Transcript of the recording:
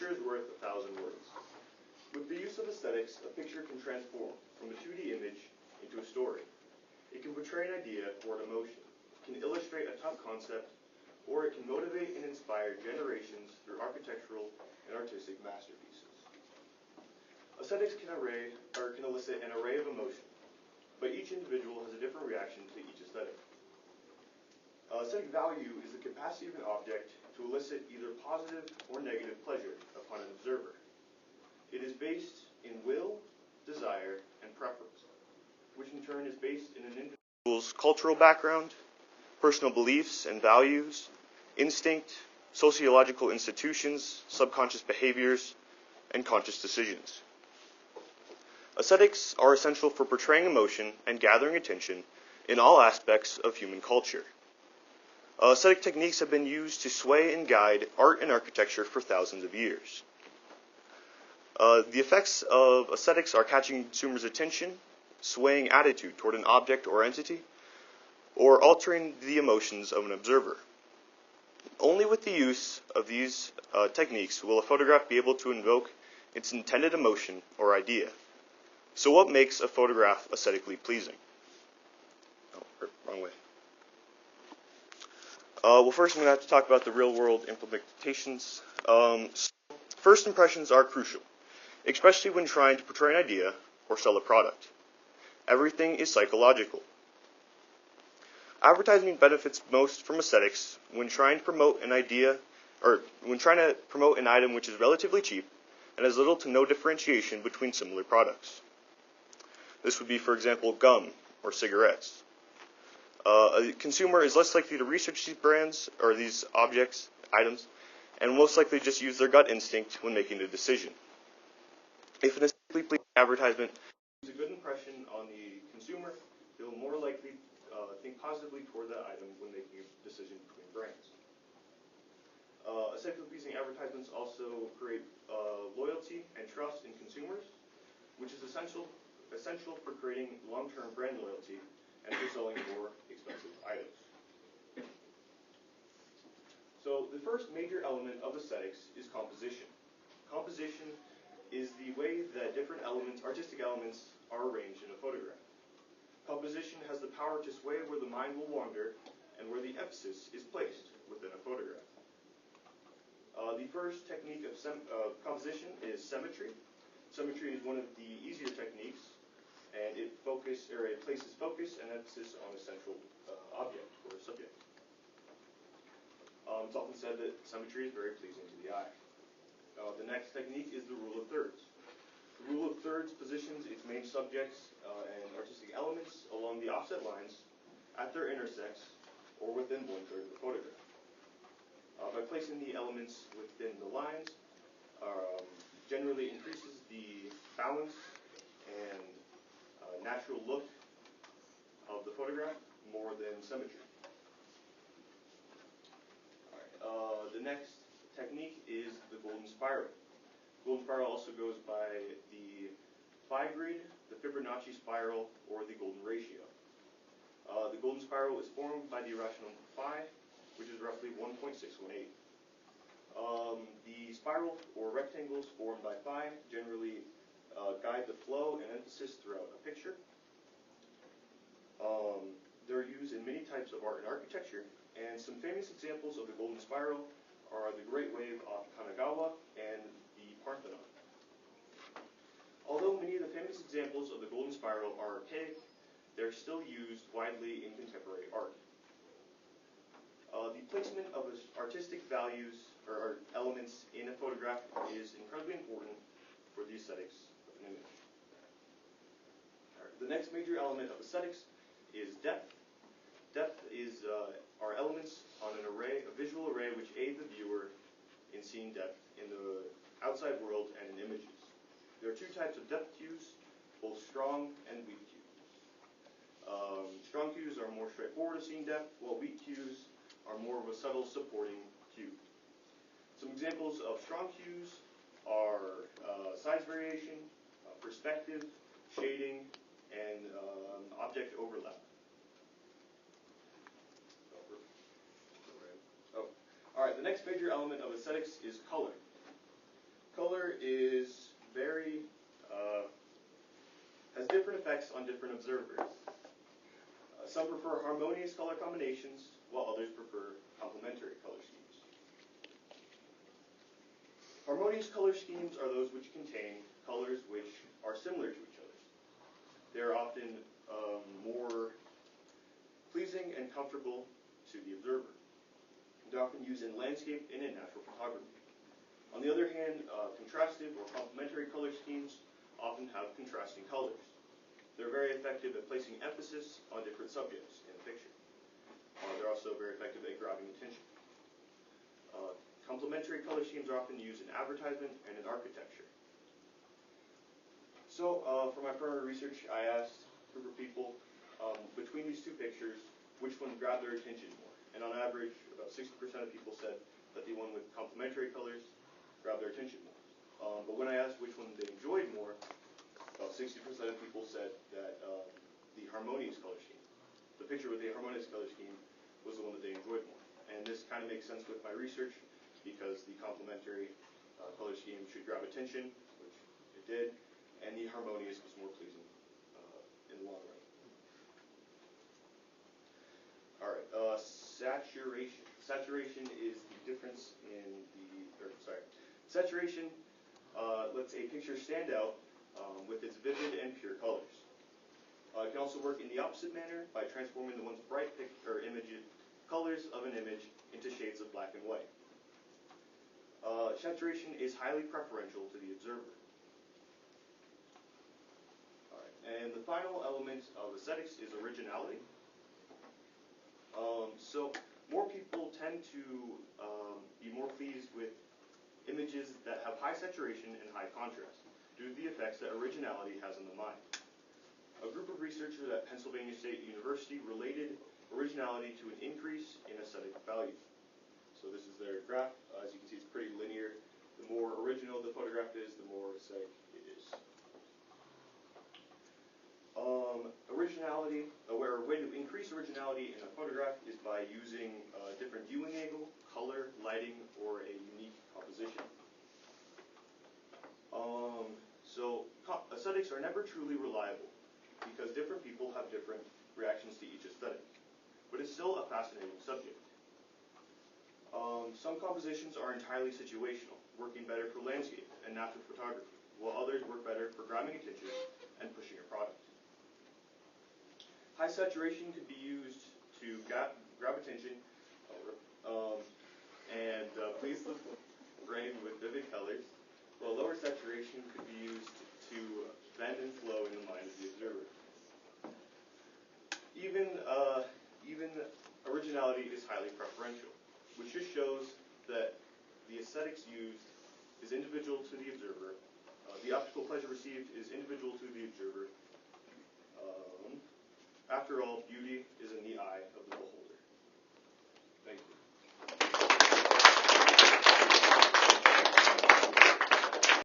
picture is worth 1,000 words. With the use of aesthetics, a picture can transform from a 2D image into a story. It can portray an idea or an emotion, can illustrate a tough concept, or it can motivate and inspire generations through architectural and artistic masterpieces. Aesthetics can elicit an array of emotion, but each individual has a different reaction to each aesthetic. Aesthetic value is the capacity of an object to elicit either positive or negative pleasure upon an observer. It is based in will, desire, and preference, which in turn is based in an individual's cultural background, personal beliefs and values, instinct, sociological institutions, subconscious behaviors, and conscious decisions. Aesthetics are essential for portraying emotion and gathering attention in all aspects of human culture. Aesthetic techniques have been used to sway and guide art and architecture for thousands of years. The effects of aesthetics are catching consumers' attention, swaying attitude toward an object or entity, or altering the emotions of an observer. Only with the use of these techniques will a photograph be able to invoke its intended emotion or idea. So what makes a photograph aesthetically pleasing? Oh, wrong way. Well, first I'm going to have to talk about the real-world implementations. First impressions are crucial, especially when trying to portray an idea or sell a product. Everything is psychological. Advertising benefits most from aesthetics when trying to promote an idea, or when trying to promote an item which is relatively cheap and has little to no differentiation between similar products. This would be, for example, gum or cigarettes. A consumer is less likely to research these brands or these items, and most likely just use their gut instinct when making a decision. If an aesthetically pleasing advertisement leaves a good impression on the consumer, they will more likely think positively toward that item when making a decision between brands. Aesthetically pleasing advertisements also create loyalty and trust in consumers, which is essential for creating long-term brand loyalty and for selling more expensive items. So the first major element of aesthetics is composition. Composition is the way that different artistic elements, are arranged in a photograph. Composition has the power to sway where the mind will wander and where the emphasis is placed within a photograph. The first technique of composition is symmetry. Symmetry is one of the easier techniques, and it places focus and emphasis on a central object or subject. It's often said that symmetry is very pleasing to the eye. The next technique is the rule of thirds. The rule of thirds positions its main subjects and artistic elements along the offset lines at their intersects or within 1/3 of the photograph. By placing the elements within the lines, generally increases the balance and natural look of the photograph more than symmetry. The next technique is the golden spiral. Golden spiral also goes by the phi grid, the Fibonacci spiral, or the golden ratio. The golden spiral is formed by the irrational phi, which is roughly 1.618. The spiral or rectangles formed by phi generally guide the flow and emphasis throughout a picture. They're used in many types of art and architecture, and some famous examples of the golden spiral are the Great Wave off Kanagawa and the Parthenon. Although many of the famous examples of the golden spiral are archaic, they're still used widely in contemporary art. The placement of artistic values or elements in a photograph is incredibly important for the aesthetics of an image. The next major element of aesthetics is depth. Depth are elements on a visual array which aid the viewer in seeing depth in the outside world and in images. There are two types of depth cues, both strong and weak cues. Strong cues are more straightforward of seeing depth, while weak cues are more of a subtle supporting cue. Some examples of strong cues are size variation, perspective, shading, and object overlap. Alright, the next major element of aesthetics is color. color is very, has different effects on different observers. Some prefer harmonious color combinations, while others prefer complementary color schemes. Harmonious color schemes are those which contain colors which are similar to each other. They are often more pleasing and comfortable to the observer. They're often used in landscape and in natural photography. On the other hand, contrastive or complementary color schemes often have contrasting colors. They're very effective at placing emphasis on different subjects in a picture. They're also very effective at grabbing attention. Complementary color schemes are often used in advertisement and in architecture. So, for my primary research, I asked a group of people between these two pictures, which one grabbed their attention more. And on average, about 60% of people said that the one with complementary colors grabbed their attention more. But when I asked which one they enjoyed more, about 60% of people said that the harmonious color scheme, the picture with the harmonious color scheme, was the one that they enjoyed more. And this kind of makes sense with my research, because the complementary color scheme should grab attention, which it did, and the harmonious was more pleasing in the long run. Alright, saturation. Saturation is the difference in saturation lets a picture stand out with its vivid and pure colors. It can also work in the opposite manner by transforming the once bright colors of an image into shades of black and white. Saturation is highly preferential to the observer. Alright, and the final element of aesthetics is originality. So more people tend to be more pleased with images that have high saturation and high contrast due to the effects that originality has on the mind. A group of researchers at Pennsylvania State University related originality to an increase in aesthetic value. So this is their graph. As you can see, it's pretty linear. The more original the photograph is, the more aesthetic it is. Originality, a way to increase originality in a photograph is by using a different viewing angle, color, lighting, or a unique composition. So aesthetics are never truly reliable because different people have different reactions to each aesthetic, but it's still a fascinating subject. Some compositions are entirely situational, working better for landscape and natural photography, while others work better for grabbing attention and pushing a product. High saturation could be used to grab attention and please the brain with vivid colors, while lower saturation could be used to bend and flow in the mind of the observer. Even originality is highly preferential, which just shows that the aesthetics used is individual to the observer. The optical pleasure received is individual to the observer. After all, beauty